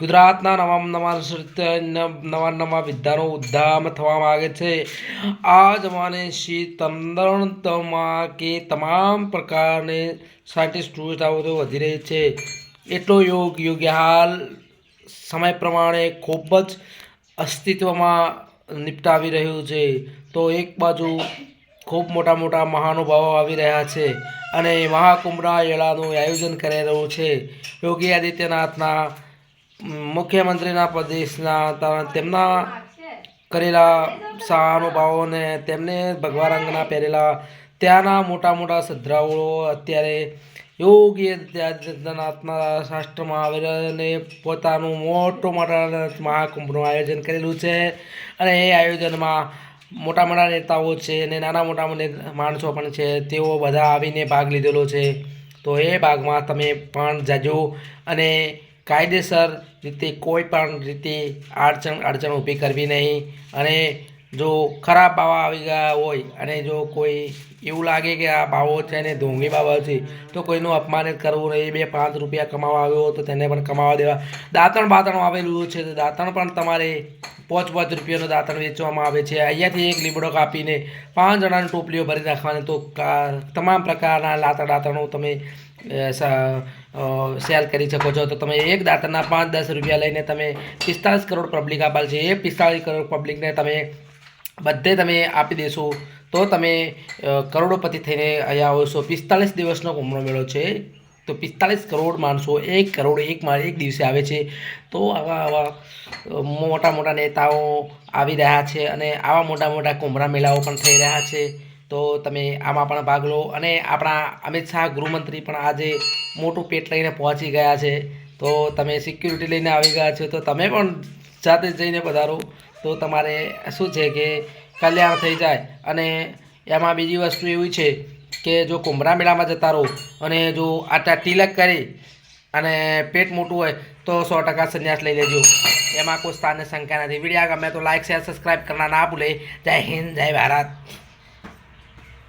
ગુજરાતના નવા નવા વિદ્યાનો ઉદ્ધામ થવા માગે છે। આ જમાને તંત્રમાં કે તમામ પ્રકારની સાયન્ટિસ્ટ સુવિધાઓ તો વધી રહી છે। એટલો યોગ્ય હાલ સમય પ્રમાણે ખૂબ જ અસ્તિત્વમાં નિપટાવી રહ્યું છે। તો એક બાજુ ખૂબ મોટા મોટા મહાનુભાવો આવી રહ્યા છે અને મહાકુંભના મેળાનું આયોજન કરી રહ્યું છે। યોગી આદિત્યનાથના મુખ્યમંત્રીના પ્રદેશના તેમના કરેલા સહાનુભાવોને તેમને ભગવા રંગના પહેરેલા ત્યાંના મોટા મોટા શ્રદ્ધાળુઓ અત્યારે યોગી આદિત્યનાથના રાષ્ટ્રમાં આવીને પોતાનું મોટા મહાકુંભનું આયોજન કરેલું છે અને એ આયોજનમાં મોટા મોટા નેતાઓ છે અને નાના મોટા માણસો પણ છે, તેઓ બધા આવીને ભાગ લીધેલો છે। તો એ ભાગમાં તમે પણ જજો અને કાયદેસર રીતે કોઈ પણ રીતે અડચણ ઊભી કરવી નહીં। અને જો ખરાબ બાવા આવી ગયા હોય અને જો કોઈ એવું લાગે કે આ બાવો છે ને ઢોંગી બાવા છે તો કોઈનું અપમાનિત કરવું નહીં। 2-5 રૂપિયા કમાવા આવ્યો તો તેને પણ કમાવા દેવા। દાંતણ આવેલું છે તો દાંતણ પણ તમારે 5 રૂપિયાનું દાંતણ વેચવામાં આવે છે। અહીંયાથી એક લીમડો કાપીને 5 જણાની ટોપલીઓ ભરી નાખવાની તો તમામ પ્રકારના દાંતણો તમે સેલ કરી શકો છો। તો તમે એક દાંતણના 5-10 રૂપિયા લઈને તમે 45 કરોડ પબ્લિક આપેલ છે, એ 45 કરોડ પબ્લિકને તમે બધે તમે આપી દેશો તો તમે કરોડોપતિ થઈને અહીંયા આવશો। 45 દિવસનો કુંભનો મેળો છે તો 45 કરોડ માણસો 1 કરોડ એક દિવસે આવે છે। તો આવા મોટા મોટા નેતાઓ આવી રહ્યા છે અને આવા મોટા મોટા કુંભના મેળાઓ પણ થઈ રહ્યા છે। તો તમે આમાં પણ ભાગ લો। અને આપણા અમિત શાહ ગૃહમંત્રી પણ આજે મોટું પેટ લઈને પહોંચી ગયા છે, તો તમે સિક્યુરિટી લઈને આવી ગયા છો તો તમે પણ જાતે જઈને પધારો તો તમારે શું છે કે કલ્યાણ થઈ જાય। અને એમાં બીજી વસ્તુ એવી છે કે જો કુંભના મેળામાં જતા રહો અને જો આટલા તિલક કરી અને પેટ મોટું હોય તો 100% સંન્યાસ લઈ લેજો, એમાં કોઈ સ્થાનની શંકા નથી। વિડીયો ગમે તો લાઈક શેર સબસ્ક્રાઈબ કરना ના ભૂલે। જય હિન્દ, જય ભારત।